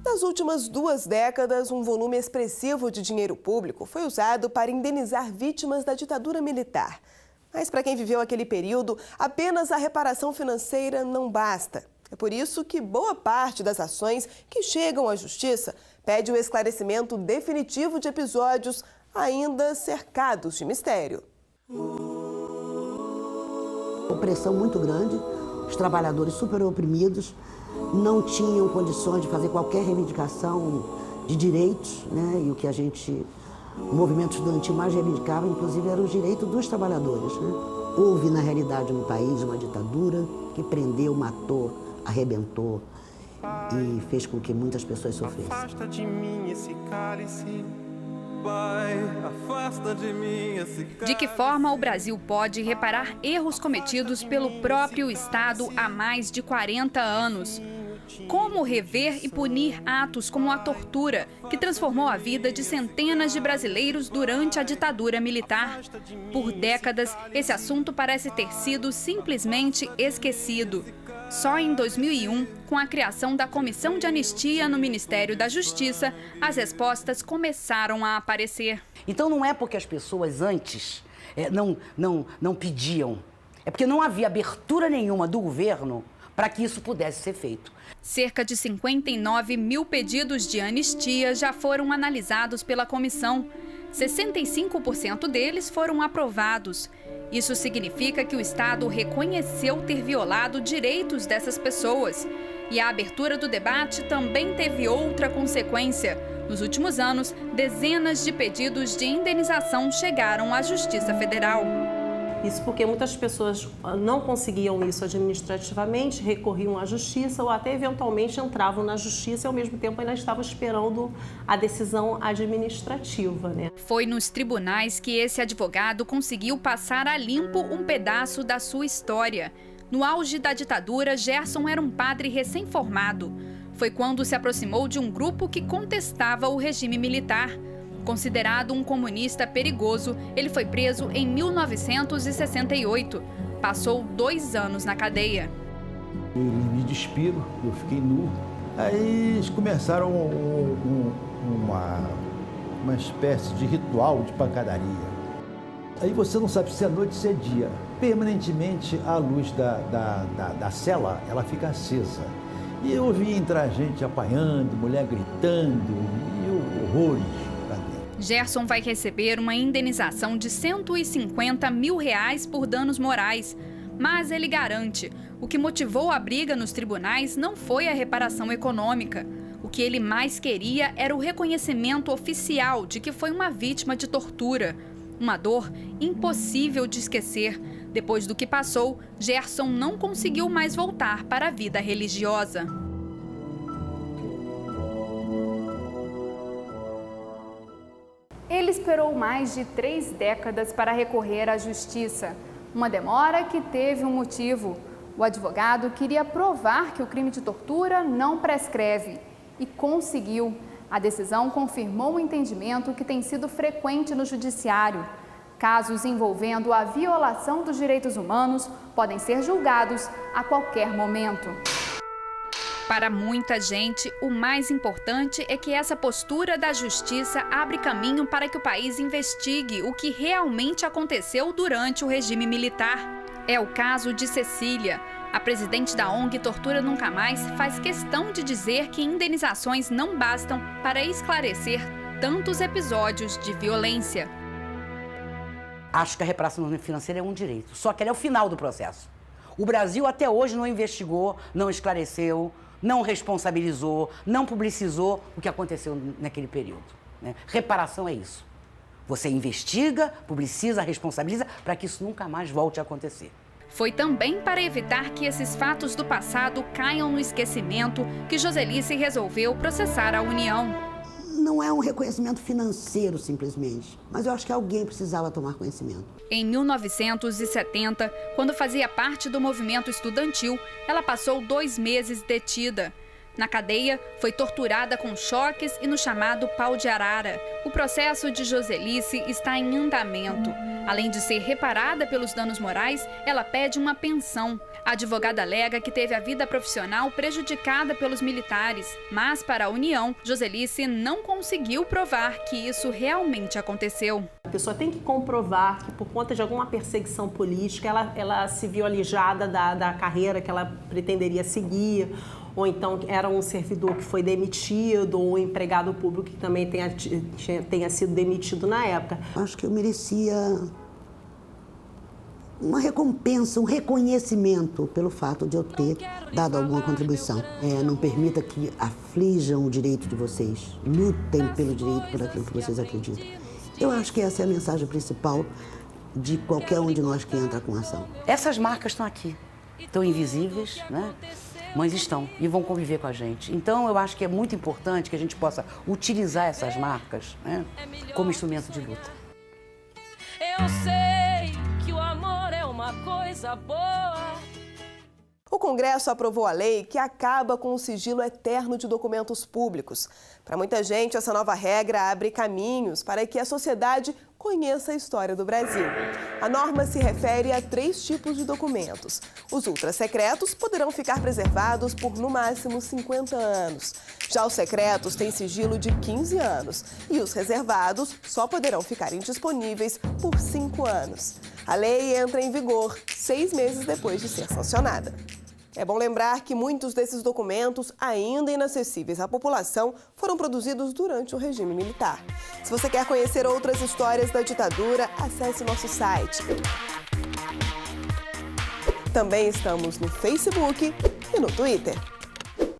Nas últimas 2 décadas, um volume expressivo de dinheiro público foi usado para indenizar vítimas da ditadura militar. Mas para quem viveu aquele período, apenas a reparação financeira não basta. É por isso que boa parte das ações que chegam à justiça pede o esclarecimento definitivo de episódios ainda cercados de mistério. Opressão muito grande, os trabalhadores super oprimidos, não tinham condições de fazer qualquer reivindicação de direitos, né? E o que o movimento estudantil mais reivindicava, inclusive, era o direito dos trabalhadores, né? Houve, na realidade, no país uma ditadura que prendeu, matou, arrebentou e fez com que muitas pessoas sofressem. Afasta de mim esse cálice. Pai, afasta de mim esse cálice. De que forma o Brasil pode reparar erros cometidos pelo próprio Estado há mais de 40 anos? Como rever e punir atos como a tortura, que transformou a vida de centenas de brasileiros durante a ditadura militar? Por décadas, esse assunto parece ter sido simplesmente esquecido. Só em 2001, com a criação da Comissão de Anistia no Ministério da Justiça, as respostas começaram a aparecer. Então não é porque as pessoas antes não pediam, é porque não havia abertura nenhuma do governo para que isso pudesse ser feito. Cerca de 59 mil pedidos de anistia já foram analisados pela comissão. 65% deles foram aprovados. Isso significa que o Estado reconheceu ter violado direitos dessas pessoas. E a abertura do debate também teve outra consequência. Nos últimos anos, dezenas de pedidos de indenização chegaram à Justiça Federal. Isso porque muitas pessoas não conseguiam isso administrativamente, recorriam à justiça ou até eventualmente entravam na justiça e ao mesmo tempo ainda estavam esperando a decisão administrativa, né? Foi nos tribunais que esse advogado conseguiu passar a limpo um pedaço da sua história. No auge da ditadura, Gerson era um padre recém-formado. Foi quando se aproximou de um grupo que contestava o regime militar. Considerado um comunista perigoso, ele foi preso em 1968. Passou 2 anos na cadeia. Eu me despiro, eu fiquei nu. Aí eles começaram uma espécie de ritual de pancadaria. Aí você não sabe se é noite ou se é dia. Permanentemente a luz da cela ela fica acesa. E eu ouvi entrar gente apanhando, mulher gritando, e horrores. Gerson vai receber uma indenização de R$150 mil por danos morais. Mas ele garante, o que motivou a briga nos tribunais não foi a reparação econômica. O que ele mais queria era o reconhecimento oficial de que foi uma vítima de tortura. Uma dor impossível de esquecer. Depois do que passou, Gerson não conseguiu mais voltar para a vida religiosa. Ele esperou mais de 3 décadas para recorrer à justiça. Uma demora que teve um motivo. O advogado queria provar que o crime de tortura não prescreve. E conseguiu. A decisão confirmou um entendimento que tem sido frequente no judiciário. Casos envolvendo a violação dos direitos humanos podem ser julgados a qualquer momento. Para muita gente, o mais importante é que essa postura da justiça abre caminho para que o país investigue o que realmente aconteceu durante o regime militar. É o caso de Cecília. A presidente da ONG Tortura Nunca Mais faz questão de dizer que indenizações não bastam para esclarecer tantos episódios de violência. Acho que a reparação financeira é um direito, só que ela é o final do processo. O Brasil até hoje não investigou, não esclareceu, não responsabilizou, não publicizou o que aconteceu naquele período, né? Reparação é isso. Você investiga, publiciza, responsabiliza para que isso nunca mais volte a acontecer. Foi também para evitar que esses fatos do passado caiam no esquecimento que Joselice resolveu processar a União. Não é um reconhecimento financeiro, simplesmente, mas eu acho que alguém precisava tomar conhecimento. Em 1970, quando fazia parte do movimento estudantil, ela passou 2 meses detida. Na cadeia, foi torturada com choques e no chamado pau de arara. O processo de Joselice está em andamento. Além de ser reparada pelos danos morais, ela pede uma pensão. A advogada alega que teve a vida profissional prejudicada pelos militares, mas para a União, Joselice não conseguiu provar que isso realmente aconteceu. A pessoa tem que comprovar que por conta de alguma perseguição política ela se viu alijada da carreira que ela pretenderia seguir, ou então era um servidor que foi demitido, ou um empregado público que também tenha sido demitido na época. Acho que eu merecia uma recompensa, um reconhecimento pelo fato de eu ter dado alguma contribuição. Não permita que aflijam o direito de vocês. Lutem pelo direito, por aquilo que vocês acreditam. Eu acho que essa é a mensagem principal de qualquer um de nós que entra com ação. Essas marcas estão aqui, estão invisíveis, né? Mas estão e vão conviver com a gente. Então, eu acho que é muito importante que a gente possa utilizar essas marcas, né, como instrumento de luta. Eu sei que o amor é uma coisa boa. O Congresso aprovou a lei que acaba com o sigilo eterno de documentos públicos. Para muita gente, essa nova regra abre caminhos para que a sociedade conheça a história do Brasil. A norma se refere a 3 tipos de documentos. Os ultrasecretos poderão ficar preservados por, no máximo, 50 anos. Já os secretos têm sigilo de 15 anos. E os reservados só poderão ficar indisponíveis por 5 anos. A lei entra em vigor 6 meses depois de ser sancionada. É bom lembrar que muitos desses documentos, ainda inacessíveis à população, foram produzidos durante o regime militar. Se você quer conhecer outras histórias da ditadura, acesse nosso site. Também estamos no Facebook e no Twitter.